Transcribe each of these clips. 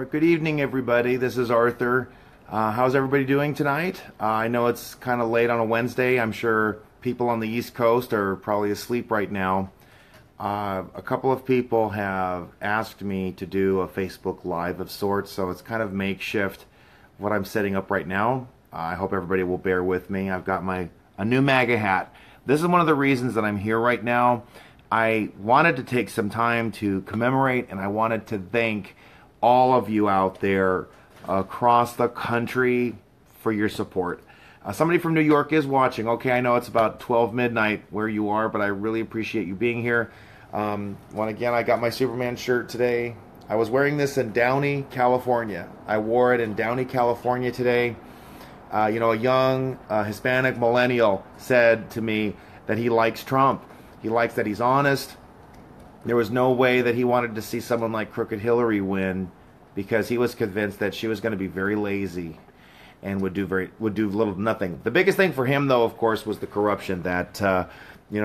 Or good evening, everybody. This is Arthur. How's everybody doing tonight? I know it's kind of late on a Wednesday. I'm sure people on the East Coast are probably asleep right now. A couple of people have asked me to do a Facebook Live of sorts, so it's kind of makeshift what I'm setting up right now. I hope everybody will bear with me. I've got a new MAGA hat. This is one of the reasons that I'm here right now. I wanted to take some time to commemorate, and I wanted to thank all of you out there across the country for your support. Somebody from New York is watching. Okay, I know it's about 12 midnight where you are, but I really appreciate you being here. Again, I got my Superman shirt today. I was wearing this in Downey, California. I wore it in Downey, California today. A young Hispanic millennial said to me that he likes Trump. He likes that he's honest. There was no way that he wanted to see someone like Crooked Hillary win because he was convinced that she was going to be very lazy and would do little to nothing. The biggest thing for him, though, of course, was the corruption. That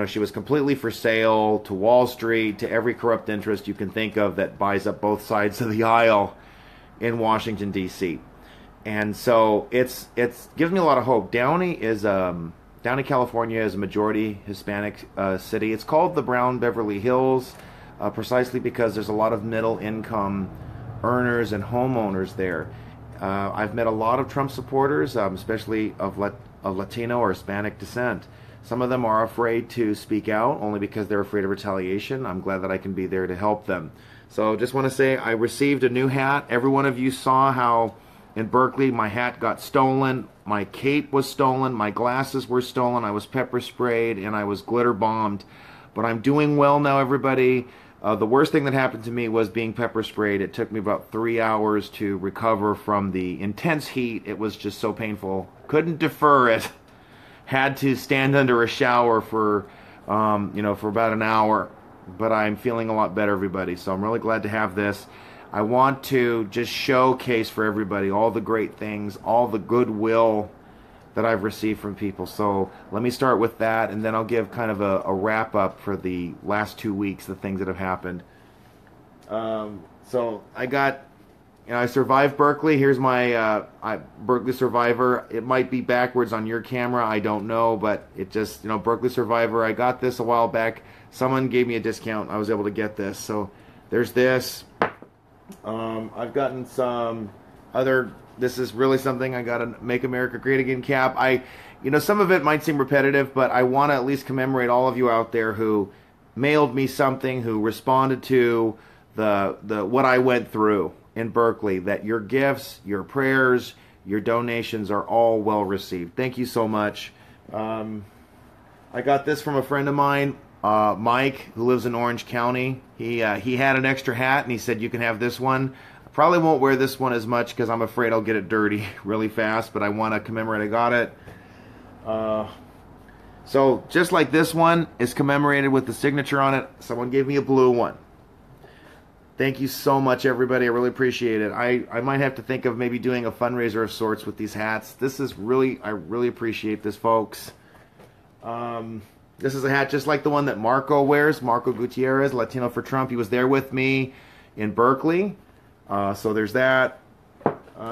she was completely for sale to Wall Street, to every corrupt interest you can think of that buys up both sides of the aisle in Washington D.C. And so it gives me a lot of hope. Downey, California is a majority Hispanic city. It's called the Brown Beverly Hills precisely because there's a lot of middle income earners and homeowners there. I've met a lot of Trump supporters, especially of Latino or Hispanic descent. Some of them are afraid to speak out only because they're afraid of retaliation. I'm glad that I can be there to help them. So just want to say I received a new hat. Every one of you saw how in Berkeley my hat got stolen. My cape was stolen. My glasses were stolen. I was pepper sprayed and I was glitter bombed. But I'm doing well now, everybody. The worst thing that happened to me was being pepper sprayed. It took me about 3 hours to recover from the intense heat. It was just so painful. Couldn't defer it. Had to stand under a shower for about an hour. But I'm feeling a lot better, everybody. So I'm really glad to have this. I want to just showcase for everybody all the great things, all the goodwill that I've received from people. So let me start with that, and then I'll give kind of a wrap up for the last 2 weeks, the things that have happened. So I survived Berkeley. Here's my Berkeley Survivor. It might be backwards on your camera, I don't know, but it just, Berkeley Survivor. I got this a while back. Someone gave me a discount. I was able to get this. So there's this. I've gotten some other. This is really something. I got a Make America Great Again cap. Some of it might seem repetitive, but I want to at least commemorate all of you out there who mailed me something, who responded to the what I went through in Berkeley. That your gifts, your prayers, your donations are all well received. Thank you so much. I got this from a friend of mine, Mike, who lives in Orange County. He had an extra hat, and he said, you can have this one. I probably won't wear this one as much because I'm afraid I'll get it dirty really fast, but I want to commemorate I got it. So just like this one is commemorated with the signature on it, someone gave me a blue one. Thank you so much, everybody. I really appreciate it. I might have to think of maybe doing a fundraiser of sorts with these hats. I really appreciate this, folks. This is a hat just like the one that Marco wears. Marco Gutierrez, Latino for Trump. He was there with me in Berkeley. So there's that.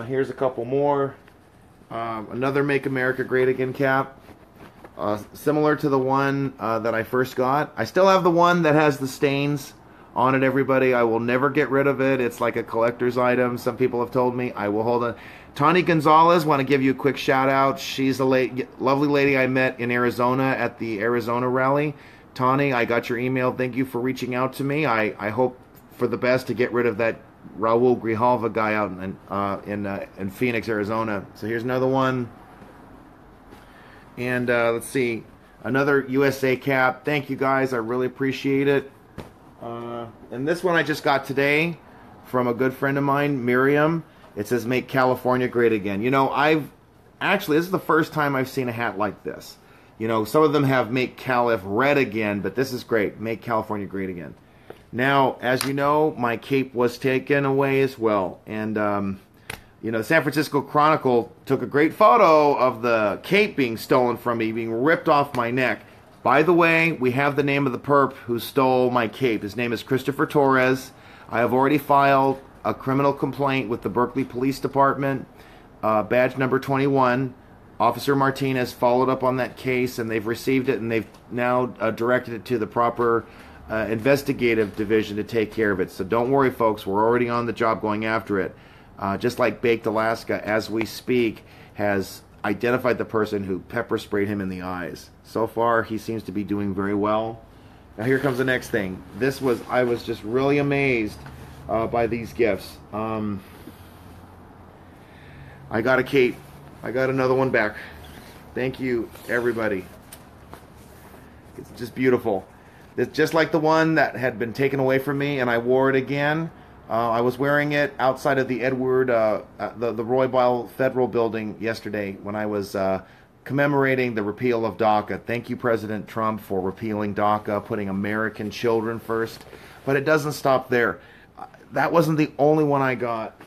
Here's a couple more. Another Make America Great Again cap. Similar to the one that I first got. I still have the one that has the stains on it, everybody. I will never get rid of it. It's like a collector's item. Some people have told me. I will hold it. Tani Gonzalez, want to give you a quick shout out. She's a lovely lady I met in Arizona at the Arizona rally. Tani, I got your email. Thank you for reaching out to me. I hope for the best to get rid of that Raul Grijalva guy out in Phoenix, Arizona. So here's another one. And let's see. Another USA cap. Thank you guys. I really appreciate it. And this one I just got today from a good friend of mine, Miriam. It says, Make California Great Again. This is the first time I've seen a hat like this. Some of them have Make Calif Red Again, but this is great. Make California Great Again. Now, as you know, my cape was taken away as well. And, the San Francisco Chronicle took a great photo of the cape being stolen from me, being ripped off my neck. By the way, we have the name of the perp who stole my cape. His name is Christopher Torres. I have already filed a criminal complaint with the Berkeley Police Department, badge number 21. Officer Martinez followed up on that case, and they've received it, and they've now directed it to the proper investigative division to take care of it. So don't worry, folks. We're already on the job going after it. Just like Baked Alaska, as we speak, has identified the person who pepper sprayed him in the eyes. So far, he seems to be doing very well. Now here comes the next thing. I was just really amazed by these gifts. I got a cape. I got another one back. Thank you, everybody. It's just beautiful. It's just like the one that had been taken away from me, and I wore it again. I was wearing it outside of the the Roy Ball Federal Building yesterday when I was commemorating the repeal of DACA. Thank you, President Trump, for repealing DACA, putting American children first. But it doesn't stop there. That wasn't the only one I got.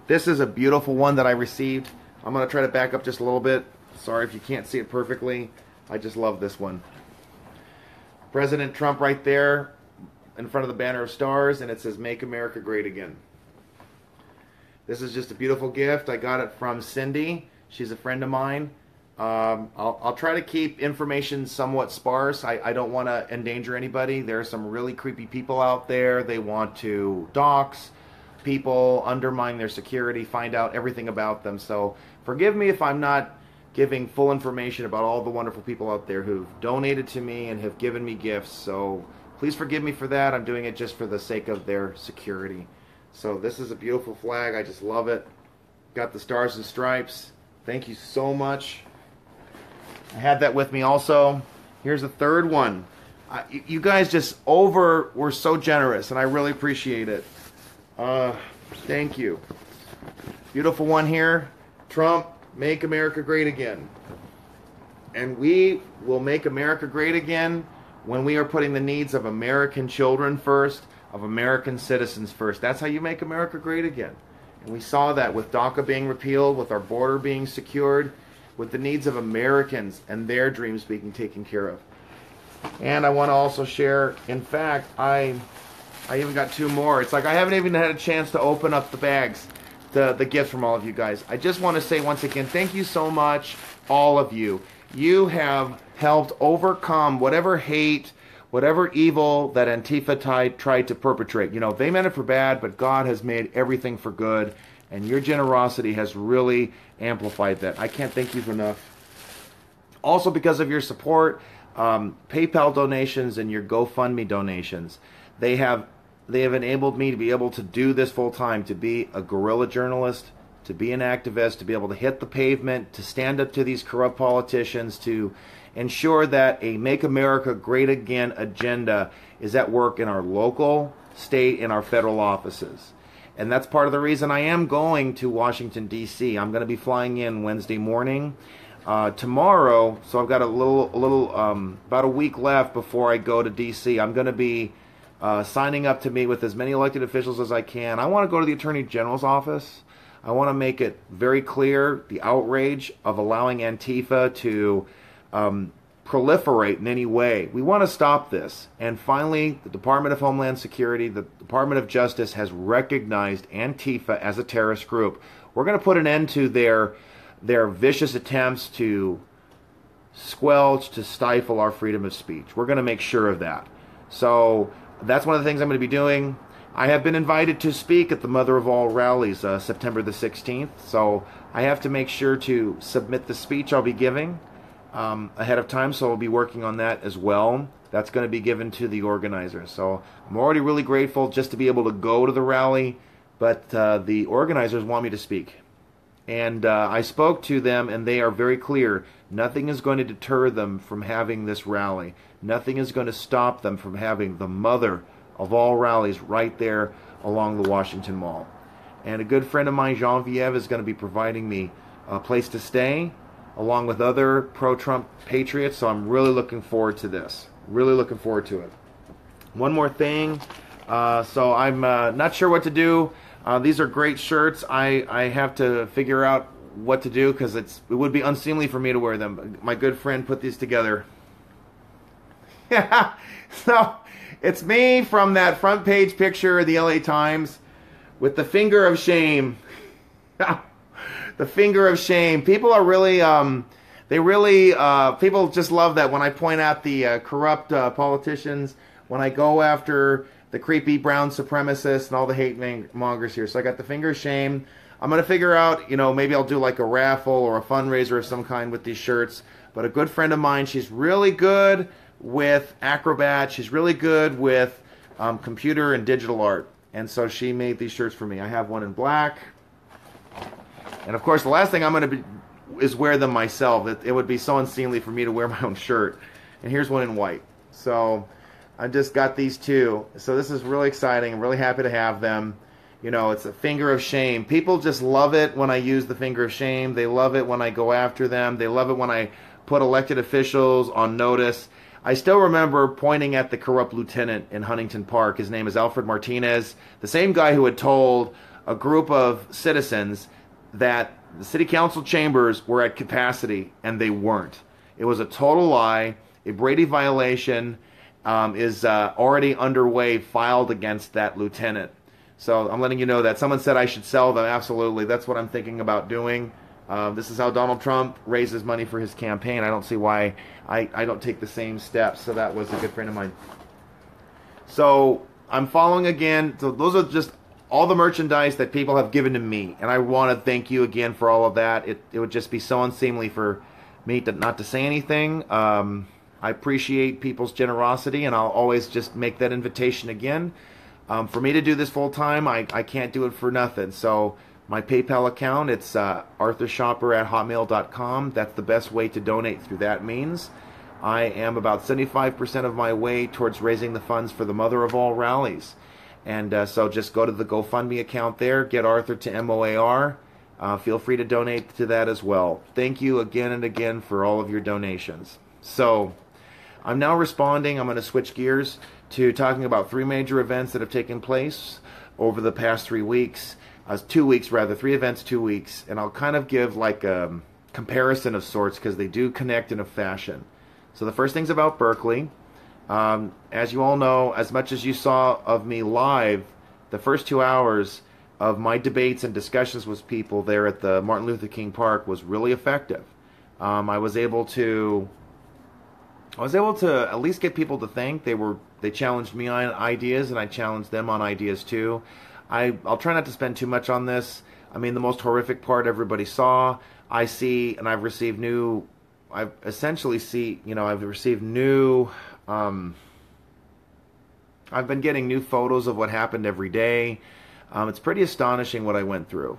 This is a beautiful one that I received. I'm going to try to back up just a little bit. Sorry if you can't see it perfectly. I just love this one. President Trump right there in front of the banner of stars, and it says, "Make America Great Again." This is just a beautiful gift. I got it from Cindy. She's a friend of mine. I'll try to keep information somewhat sparse. I don't want to endanger anybody. There are some really creepy people out there. They want to dox people, undermine their security, find out everything about them. So forgive me if I'm not giving full information about all the wonderful people out there who've donated to me and have given me gifts. So please forgive me for that. I'm doing it just for the sake of their security. So this is a beautiful flag. I just love it. Got the stars and stripes. Thank you so much. I had that with me also. Here's a third one. You guys were so generous, and I really appreciate it. Thank you. Beautiful one here. Trump, make America great again. And we will make America great again when we are putting the needs of American children first, of American citizens first. That's how you make America great again. And we saw that with DACA being repealed, with our border being secured, with the needs of Americans and their dreams being taken care of. And I want to also share, in fact, I even got two more. It's like I haven't even had a chance to open up the bags, the gifts from all of you guys. I just want to say once again, thank you so much, all of you. You have helped overcome whatever hate, whatever evil that Antifa tried to perpetrate. You know, they meant it for bad, but God has made everything for good, and your generosity has really amplified that. I can't thank you enough. Also, because of your support, PayPal donations and your GoFundMe donations, they have enabled me to be able to do this full time, to be a guerrilla journalist, to be an activist, to be able to hit the pavement, to stand up to these corrupt politicians, to ensure that a Make America Great Again agenda is at work in our local, state, and our federal offices. And that's part of the reason I am going to Washington, D.C. I'm going to be flying in Wednesday morning. Tomorrow, so I've got about a week left before I go to D.C. I'm going to be signing up to meet with as many elected officials as I can. I want to go to the Attorney General's office. I want to make it very clear the outrage of allowing Antifa to proliferate in any way. We want to stop this. And finally, the Department of Homeland Security, the Department of Justice has recognized Antifa as a terrorist group. We're going to put an end to their vicious attempts to squelch, to stifle our freedom of speech. We're going to make sure of that. So that's one of the things I'm going to be doing. I have been invited to speak at the Mother of All rallies September the 16th. So I have to make sure to submit the speech I'll be giving ahead of time, so I'll be working on that as well. That's going to be given to the organizers. So I'm already really grateful just to be able to go to the rally, but the organizers want me to speak. And I spoke to them, and they are very clear. Nothing is going to deter them from having this rally. Nothing is going to stop them from having the mother of all rallies right there along the Washington Mall. And a good friend of mine, Jean-Vieve, is going to be providing me a place to stay, along with other pro-Trump patriots. So I'm really looking forward to this. Really looking forward to it. One more thing. So I'm not sure what to do. These are great shirts. I have to figure out what to do because it would be unseemly for me to wear them. My good friend put these together. Yeah. So it's me from that front page picture of the LA Times with the finger of shame. The finger of shame. People are really, people just love that when I point out the corrupt politicians, when I go after the creepy brown supremacists and all the hate mongers here. So I got the finger of shame. I'm going to figure out, maybe I'll do like a raffle or a fundraiser of some kind with these shirts. But a good friend of mine, she's really good with Acrobat. She's really good with computer and digital art. And so she made these shirts for me. I have one in black. And of course, the last thing I'm going to be is wear them myself. It would be so unseemly for me to wear my own shirt. And here's one in white. So I just got these two. So this is really exciting. I'm really happy to have them. It's a finger of shame. People just love it when I use the finger of shame. They love it when I go after them. They love it when I put elected officials on notice. I still remember pointing at the corrupt lieutenant in Huntington Park. His name is Alfred Martinez, the same guy who had told a group of citizens that the city council chambers were at capacity, and they weren't. It was a total lie. A Brady violation is already underway, filed against that lieutenant. So I'm letting you know that. Someone said I should sell them. Absolutely. That's what I'm thinking about doing. This is how Donald Trump raises money for his campaign. I don't see why I don't take the same steps. So that was a good friend of mine. So I'm following again. So those are just all the merchandise that people have given to me. And I want to thank you again for all of that. It would just be so unseemly for me not to say anything. I appreciate people's generosity, and I'll always just make that invitation again. For me to do this full time, I can't do it for nothing. So my PayPal account, it's arthurschaper@hotmail.com. That's the best way to donate through that means. I am about 75% of my way towards raising the funds for the Mother of All rallies. And so just go to the GoFundMe account there, get Arthur to MOAR. Feel free to donate to that as well. Thank you again and again for all of your donations. So I'm now responding. I'm going to switch gears to talking about three major events that have taken place over the past 3 weeks. 2 weeks rather, 3 events, 2 weeks. And I'll kind of give like a comparison of sorts because they do connect in a fashion. So the first thing's about Berkeley. As you all know, as much as you saw of me live, the first 2 hours of my debates and discussions with people there at the Martin Luther King Park was really effective. I was able to at least get people to think. They challenged me on ideas, and I challenged them on ideas too. I'll try not to spend too much on this. I mean, the most horrific part everybody saw. I see, and I've received new. I've received new. I've been getting new photos of what happened every day. It's pretty astonishing what I went through.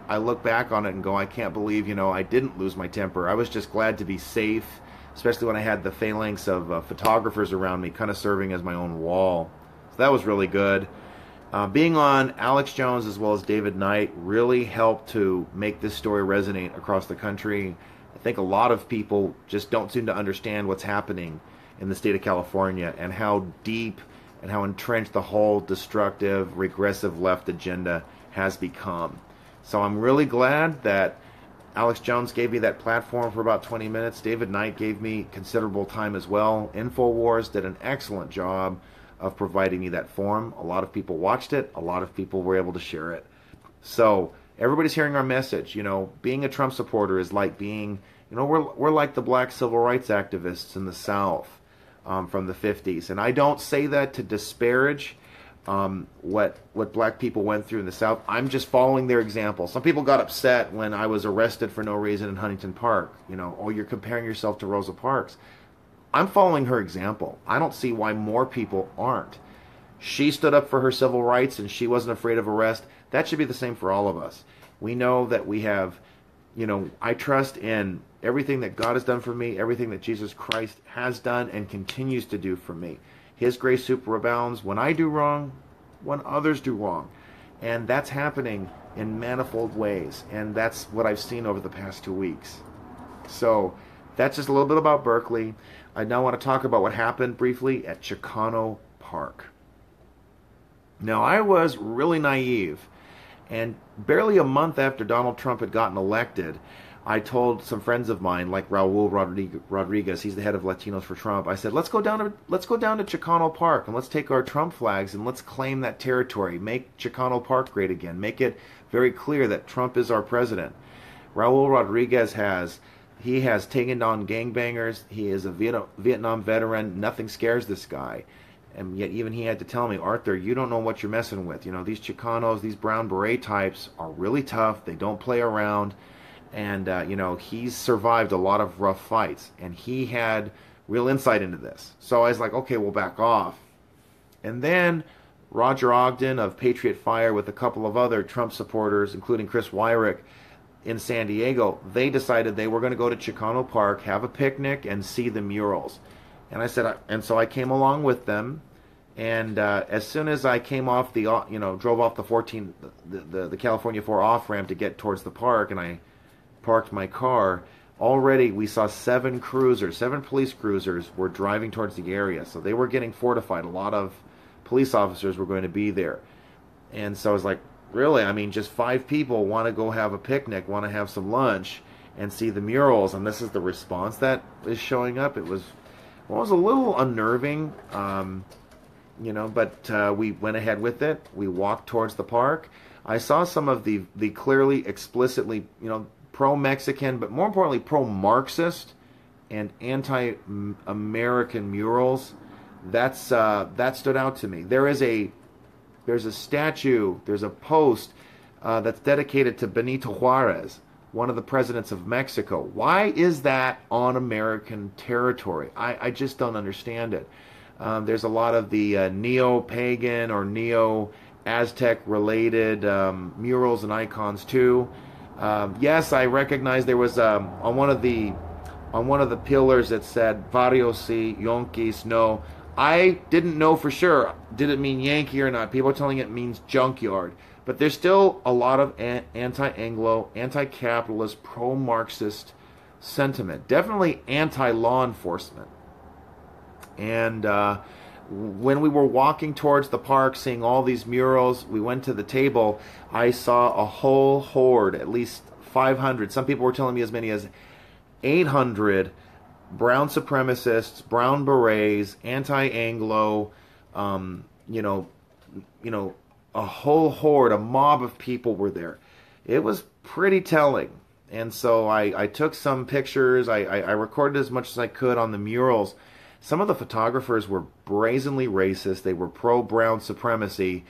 I look back on it and go, I can't believe, I didn't lose my temper. I was just glad to be safe, especially when I had the phalanx of photographers around me kind of serving as my own wall. So that was really good. Being on Alex Jones as well as David Knight really helped to make this story resonate across the country. I think a lot of people just don't seem to understand what's happening in the state of California and how deep and how entrenched the whole destructive, regressive left agenda has become. So I'm really glad that Alex Jones gave me that platform for about 20 minutes. David Knight gave me considerable time as well. InfoWars did an excellent job of providing me that forum. A lot of people watched it. A lot of people were able to share it. So everybody's hearing our message. Being a Trump supporter is like being, we're like the black civil rights activists in the South from the 50s. And I don't say that to disparage what black people went through in the South. I'm just following their example. Some people got upset when I was arrested for no reason in Huntington Park. Oh, you're comparing yourself to Rosa Parks. I'm following her example. I don't see why more people aren't. She stood up for her civil rights and she wasn't afraid of arrest. That should be the same for all of us. We know that we have, I trust in everything that God has done for me, everything that Jesus Christ has done and continues to do for me. His grace superabounds when I do wrong, when others do wrong. And that's happening in manifold ways. And that's what I've seen over the past 2 weeks. So that's just a little bit about Berkeley. I now want to talk about what happened briefly at Chicano Park. Now, I was really naive. And barely a month after Donald Trump had gotten elected, I told some friends of mine, like Raul Rodriguez, he's the head of Latinos for Trump. I said, let's go down to Chicano Park and let's take our Trump flags and let's claim that territory. Make Chicano Park great again. Make it very clear that Trump is our president. Raul Rodriguez has taken on gangbangers. He is a Vietnam veteran. Nothing scares this guy. And yet even he had to tell me, Arthur, you don't know what you're messing with. You know, these Chicanos, these brown beret types are really tough. They don't play around. And, you know, he's survived a lot of rough fights. And he had real insight into this. So I was like, okay, we'll back off. And then Roger Ogden of Patriot Fire with a couple of other Trump supporters, including Chris Wyrick in San Diego, they decided they were going to go to Chicano Park, have a picnic, and see the murals. And I said, and so I came along with them. And as soon as I came off drove off the California 4 off ramp to get towards the park, and I parked my car, already we saw 7 police cruisers were driving towards the area. So they were getting fortified. A lot of police officers were going to be there. And so I was like, really? I mean, just 5 people want to go have a picnic, want to have some lunch, and see the murals. And this is the response that is showing up. It was a little unnerving, you know, but we went ahead with it. We walked towards the park. I saw some of the clearly, explicitly, you know, pro-Mexican, but more importantly, pro-Marxist and anti-American murals. That stood out to me. There's a statue, there's a post that's dedicated to Benito Juarez, one of the presidents of Mexico. Why is that on American territory? I just don't understand it. There's a lot of the neo-pagan or neo-Aztec related murals and icons too. Yes, I recognize there was on one of the pillars that said "Varios y Yonkis." No, I didn't know for sure. Did it mean Yankee or not? People are telling it means junkyard. But there's still a lot of anti-Anglo, anti-capitalist, pro-Marxist sentiment. Definitely anti-law enforcement. And when we were walking towards the park, seeing all these murals, we went to the table. I saw a whole horde, at least 500. Some people were telling me as many as 800 brown supremacists, brown berets, anti-Anglo, a whole horde, a mob of people were there. It was pretty telling. And so I took some pictures. I recorded as much as I could on the murals. Some of the photographers were brazenly racist. They were pro-brown supremacy.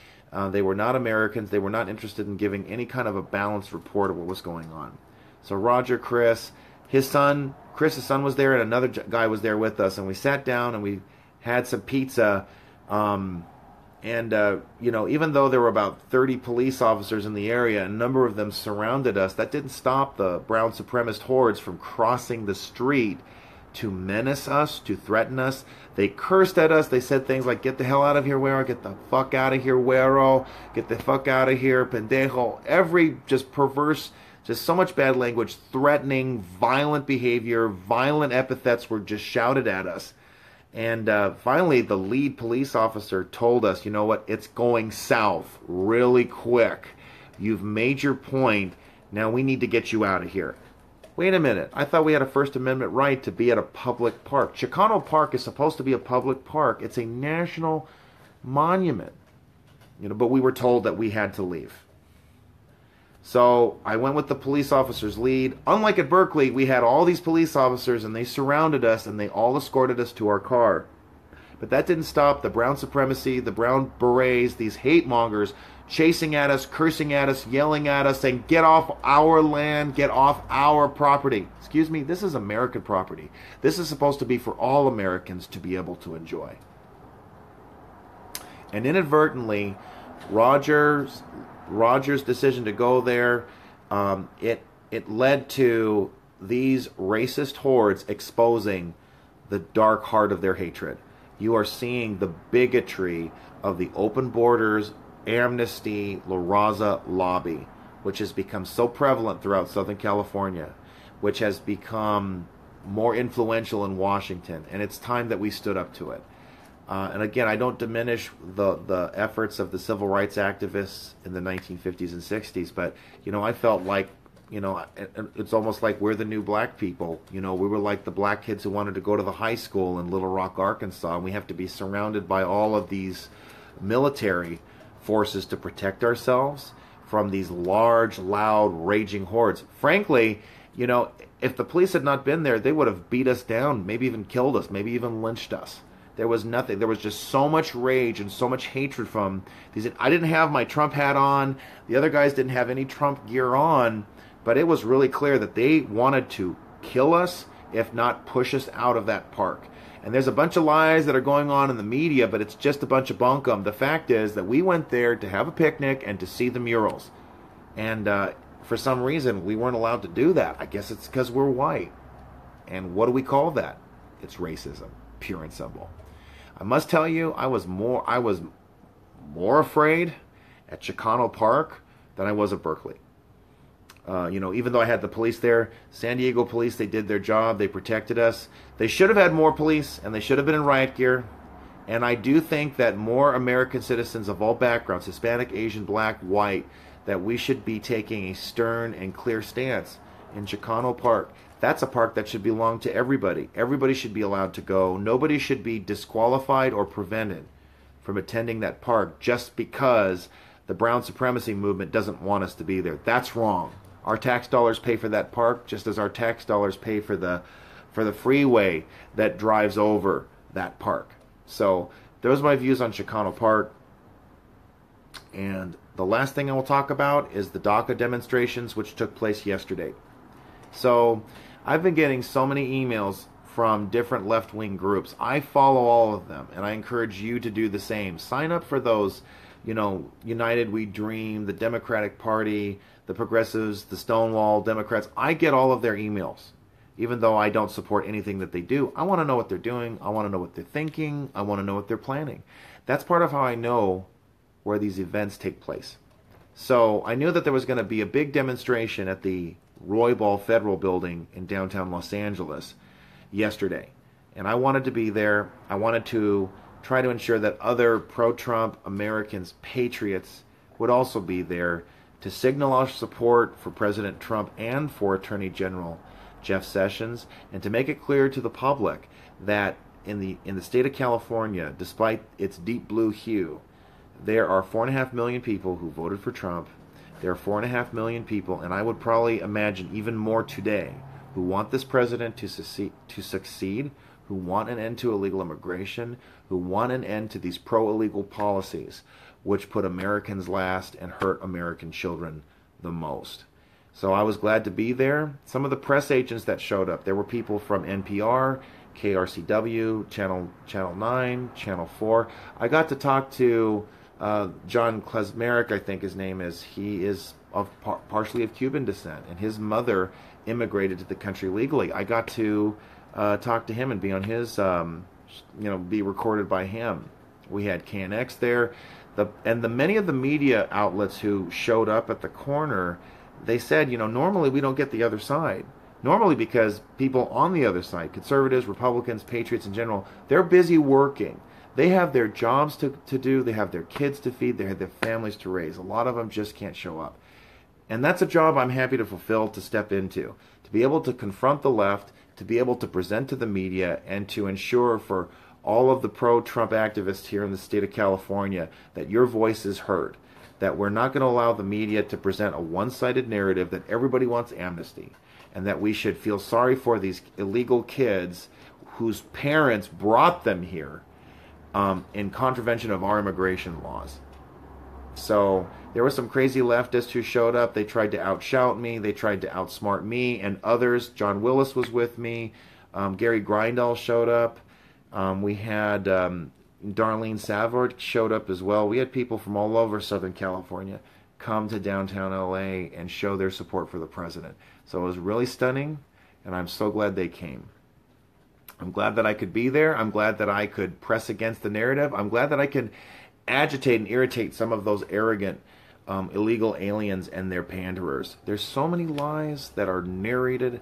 They were not Americans. They were not interested in giving any kind of a balanced report of what was going on. So Roger, Chris's son was there, and another guy was there with us. And we sat down and we had some pizza. Even though there were about 30 police officers in the area, a number of them surrounded us, that didn't stop the brown supremacist hordes from crossing the street to menace us, to threaten us. They cursed at us. They said things like, "Get the hell out of here, güero. Get the fuck out of here, güero. Get the fuck out of here, pendejo." Every just perverse, just so much bad language, threatening, violent behavior, violent epithets were just shouted at us. And finally, the lead police officer told us, you know what, it's going south really quick. You've made your point. Now we need to get you out of here. Wait a minute. I thought we had a First Amendment right to be at a public park. Chicano Park is supposed to be a public park. It's a national monument. But we were told that we had to leave. So I went with the police officer's lead. Unlike at Berkeley, we had all these police officers and they surrounded us and they all escorted us to our car. But that didn't stop the brown supremacy, the brown berets, these hate mongers chasing at us, cursing at us, yelling at us, saying, "Get off our land, get off our property." Excuse me, this is American property. This is supposed to be for all Americans to be able to enjoy. And inadvertently, Roger's decision to go there, it led to these racist hordes exposing the dark heart of their hatred. You are seeing the bigotry of the open borders, amnesty, La Raza lobby, which has become so prevalent throughout Southern California, which has become more influential in Washington, and it's time that we stood up to it. And again, I don't diminish the efforts of the civil rights activists in the 1950s and 60s, but I felt like it's almost like we're the new black people. We were like the black kids who wanted to go to the high school in Little Rock, Arkansas, and we have to be surrounded by all of these military forces to protect ourselves from these large, loud, raging hordes. Frankly, if the police had not been there, they would have beat us down, maybe even killed us, maybe even lynched us. There was nothing. There was just so much rage and so much hatred from these. I didn't have my Trump hat on. The other guys didn't have any Trump gear on. But it was really clear that they wanted to kill us, if not push us out of that park. And there's a bunch of lies that are going on in the media, but it's just a bunch of bunkum. The fact is that we went there to have a picnic and to see the murals. And for some reason, we weren't allowed to do that. I guess it's because we're white. And what do we call that? It's racism, pure and simple. I must tell you, I was more afraid at Chicano Park than I was at Berkeley. Even though I had the police there, San Diego police, they did their job. They protected us. They should have had more police, and they should have been in riot gear. And I do think that more American citizens of all backgrounds, Hispanic, Asian, black, white, that we should be taking a stern and clear stance in Chicano Park. That's a park that should belong to everybody. Everybody should be allowed to go. Nobody should be disqualified or prevented from attending that park just because the Brown Supremacy movement doesn't want us to be there. That's wrong. Our tax dollars pay for that park just as our tax dollars pay for the freeway that drives over that park. So those are my views on Chicano Park. And the last thing I will talk about is the DACA demonstrations which took place yesterday. So I've been getting so many emails from different left-wing groups. I follow all of them, and I encourage you to do the same. Sign up for those, United We Dream, the Democratic Party, the Progressives, the Stonewall Democrats. I get all of their emails, even though I don't support anything that they do. I want to know what they're doing. I want to know what they're thinking. I want to know what they're planning. That's part of how I know where these events take place. So I knew that there was going to be a big demonstration at the Roy Ball Federal Building in downtown Los Angeles yesterday. And I wanted to be there. I wanted to try to ensure that other pro-Trump Americans, patriots, would also be there to signal our support for President Trump and for Attorney General Jeff Sessions, and to make it clear to the public that in the state of California, despite its deep blue hue, there are 4.5 million people who voted for Trump. There are 4.5 million people, and I would probably imagine even more today, who want this president to succeed, who want an end to illegal immigration, who want an end to these pro-illegal policies, which put Americans last and hurt American children the most. So I was glad to be there. Some of the press agents that showed up, there were people from NPR, KRCW, Channel 9, Channel 4. I got to talk to John Klesmeric, I think his name is. He is of partially of Cuban descent, and his mother immigrated to the country legally. I got to talk to him and be on his, be recorded by him. We had KNX there, many of the media outlets who showed up at the corner. They said, normally we don't get the other side. Normally because people on the other side, conservatives, Republicans, patriots in general, they're busy working. They have their jobs to do. They have their kids to feed. They have their families to raise. A lot of them just can't show up. And that's a job I'm happy to fulfill, to step into, to be able to confront the left, to be able to present to the media, and to ensure for all of the pro-Trump activists here in the state of California that your voice is heard, that we're not going to allow the media to present a one-sided narrative that everybody wants amnesty, and that we should feel sorry for these illegal kids whose parents brought them here in contravention of our immigration laws. So there were some crazy leftists who showed up. They tried to outshout me. They tried to outsmart me and others. John Willis was with me. Gary Grindall showed up. We had Darlene Savard showed up as well. We had people from all over Southern California come to downtown LA and show their support for the president. So it was really stunning, and I'm so glad they came. I'm glad that I could be there. I'm glad that I could press against the narrative. I'm glad that I could agitate and irritate some of those arrogant illegal aliens and their panderers. There's so many lies that are narrated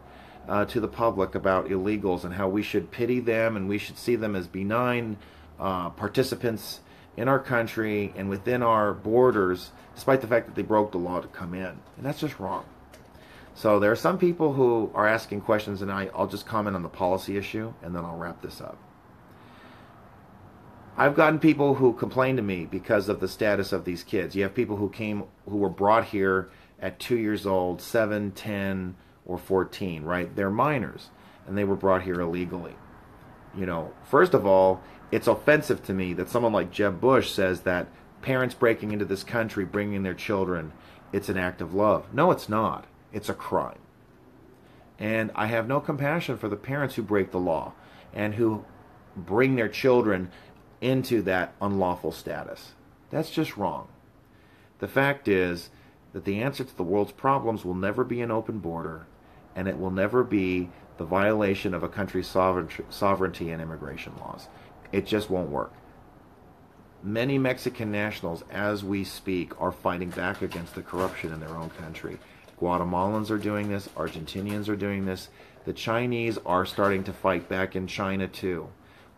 to the public about illegals and how we should pity them and we should see them as benign participants in our country and within our borders, despite the fact that they broke the law to come in. And that's just wrong. So there are some people who are asking questions, and I'll just comment on the policy issue, and then I'll wrap this up. I've gotten people who complain to me because of the status of these kids. You have people who were brought here at 2 years old, 7, 10, or 14, right? They're minors, and they were brought here illegally. First of all, it's offensive to me that someone like Jeb Bush says that parents breaking into this country, bringing their children, it's an act of love. No, it's not. It's a crime. And I have no compassion for the parents who break the law and who bring their children into that unlawful status. That's just wrong. The fact is that the answer to the world's problems will never be an open border, and it will never be the violation of a country's sovereignty and immigration laws. It just won't work. Many Mexican nationals, as we speak, are fighting back against the corruption in their own country. Guatemalans are doing this. Argentinians are doing this. The Chinese are starting to fight back in China too.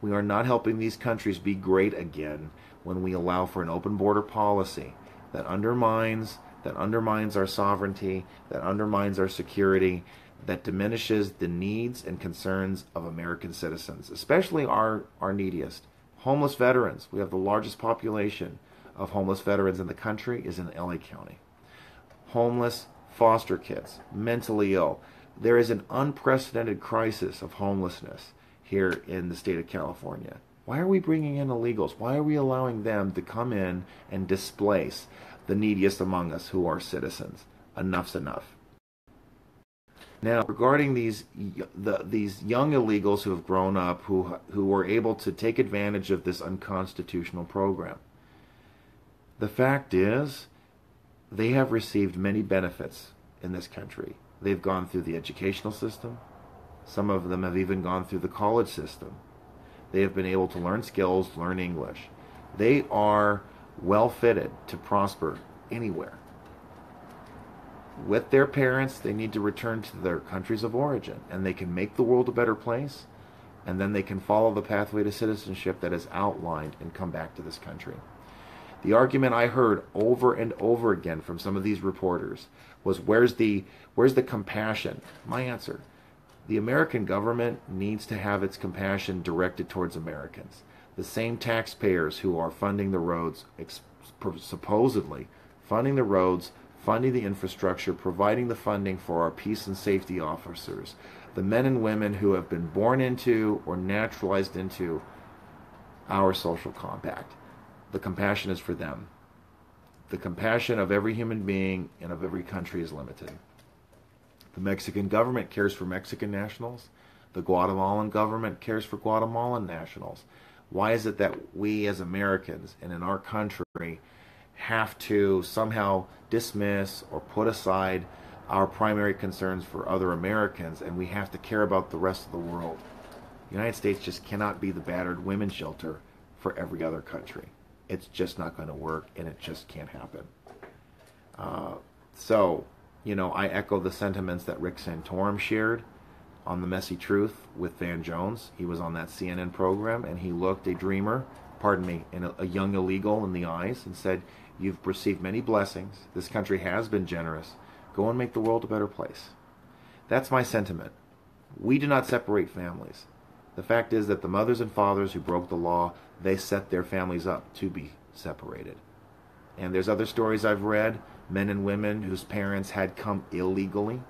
We are not helping these countries be great again when we allow for an open border policy that undermines our sovereignty, that undermines our security, that diminishes the needs and concerns of American citizens, especially our neediest. Homeless veterans. We have the largest population of homeless veterans in the country is in LA County. Homeless foster kids, mentally ill. There is an unprecedented crisis of homelessness here in the state of California. Why are we bringing in illegals? Why are we allowing them to come in and displace the neediest among us who are citizens? Enough's enough. Now, regarding these young illegals who have grown up, who were able to take advantage of this unconstitutional program, the fact is they have received many benefits in this country. They've gone through the educational system. Some of them have even gone through the college system. They have been able to learn skills, learn English. They are well fitted to prosper anywhere. With their parents, they need to return to their countries of origin, and they can make the world a better place, and then they can follow the pathway to citizenship that is outlined and come back to this country. The argument I heard over and over again from some of these reporters was, where's the compassion? My answer: the American government needs to have its compassion directed towards Americans. The same taxpayers who are funding the roads, supposedly funding the roads, funding the infrastructure, providing the funding for our peace and safety officers, the men and women who have been born into or naturalized into our social compact. The compassion is for them. The compassion of every human being and of every country is limited. The Mexican government cares for Mexican nationals. The Guatemalan government cares for Guatemalan nationals. Why is it that we as Americans and in our country have to somehow dismiss or put aside our primary concerns for other Americans, and we have to care about the rest of the world? The United States just cannot be the battered women's shelter for every other country. It's just not going to work, and it just can't happen. I echo the sentiments that Rick Santorum shared on The Messy Truth with Van Jones. He was on that CNN program, and he looked a young illegal in the eyes and said, "You've received many blessings. This country has been generous. Go and make the world a better place." That's my sentiment. We do not separate families. The fact is that the mothers and fathers who broke the law, they set their families up to be separated. And there's other stories I've read, men and women whose parents had come illegally,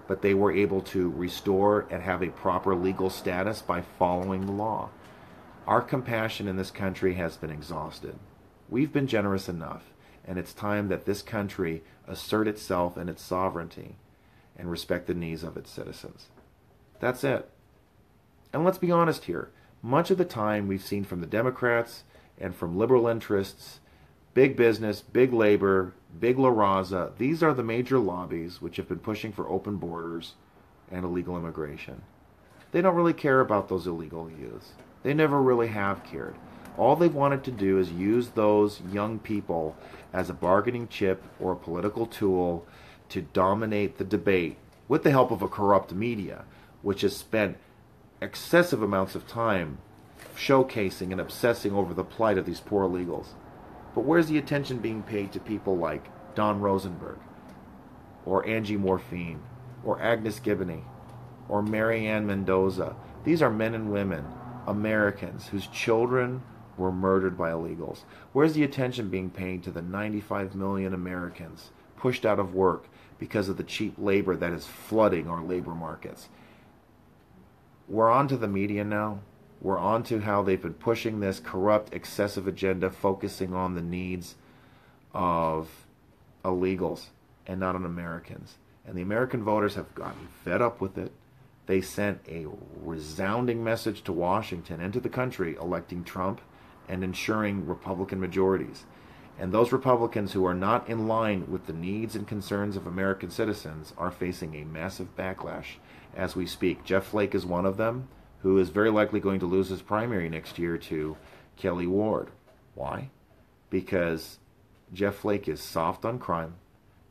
but they were able to restore and have a proper legal status by following the law. Our compassion in this country has been exhausted. We've been generous enough, and it's time that this country assert itself and its sovereignty and respect the needs of its citizens. That's it. And let's be honest here. Much of the time we've seen from the Democrats and from liberal interests, big business, big labor, big La Raza, these are the major lobbies which have been pushing for open borders and illegal immigration. They don't really care about those illegal youths. They never really have cared. All they've wanted to do is use those young people as a bargaining chip or a political tool to dominate the debate with the help of a corrupt media, which has spent excessive amounts of time showcasing and obsessing over the plight of these poor illegals. But where's the attention being paid to people like Don Rosenberg or Angie Morphine or Agnes Gibboney, or Mary Ann Mendoza. These are men and women, Americans, whose children were murdered by illegals. Where's the attention being paid to the 95 million Americans pushed out of work because of the cheap labor that is flooding our labor markets? We're on to the media now. We're on to how they've been pushing this corrupt, excessive agenda, focusing on the needs of illegals and not on Americans. And the American voters have gotten fed up with it. They sent a resounding message to Washington and to the country, electing Trump and ensuring Republican majorities. And those Republicans who are not in line with the needs and concerns of American citizens are facing a massive backlash as we speak. Jeff Flake is one of them, who is very likely going to lose his primary next year to Kelly Ward. Why? Because Jeff Flake is soft on crime,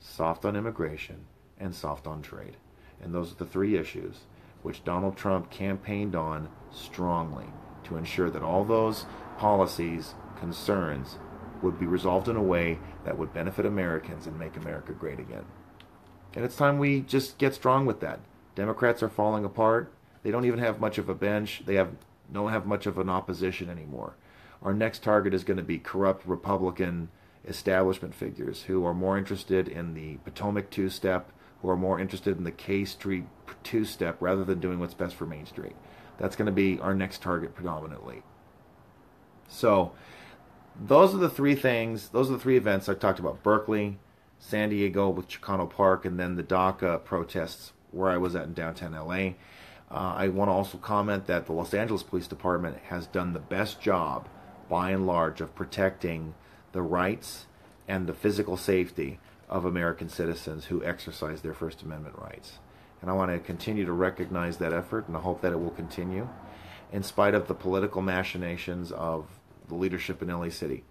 soft on immigration, and soft on trade. And those are the three issues which Donald Trump campaigned on strongly to ensure that all those policies, concerns, would be resolved in a way that would benefit Americans and make America great again. And it's time we just get strong with that. Democrats are falling apart. They don't even have much of a bench. They don't have much of an opposition anymore. Our next target is going to be corrupt Republican establishment figures who are more interested in the Potomac two-step, who are more interested in the K Street two-step rather than doing what's best for Main Street. That's going to be our next target predominantly. So those are the three things, those are the three events I talked about. Berkeley, San Diego with Chicano Park, and then the DACA protests where I was at in downtown LA. I want to also comment that the Los Angeles Police Department has done the best job, by and large, of protecting the rights and the physical safety of American citizens who exercise their First Amendment rights. And I want to continue to recognize that effort, and I hope that it will continue, in spite of the political machinations of the leadership in LA City.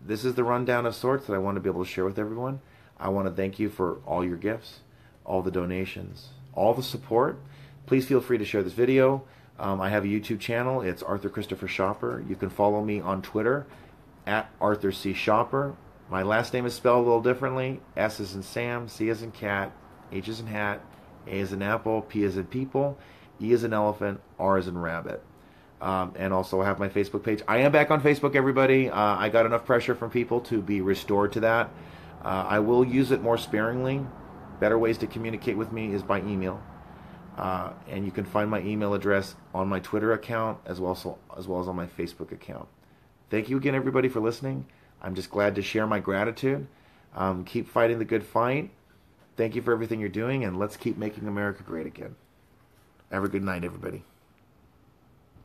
This is the rundown of sorts that I want to be able to share with everyone. I want to thank you for all your gifts, all the donations, all the support. Please feel free to share this video. I have a YouTube channel. It's Arthur Christopher Schaper. You can follow me on Twitter at Arthur C. Schaper. My last name is spelled a little differently. S as in Sam, C as in cat, H as in hat, A as in apple, P as in people, E as in elephant, R as in rabbit. And also I have my Facebook page. I am back on Facebook, everybody. I got enough pressure from people to be restored to that. I will use it more sparingly. Better ways to communicate with me is by email. And you can find my email address on my Twitter account as well as on my Facebook account. Thank you again, everybody, for listening. I'm just glad to share my gratitude. Keep fighting the good fight. Thank you for everything you're doing, and let's keep making America great again. Have a good night, everybody.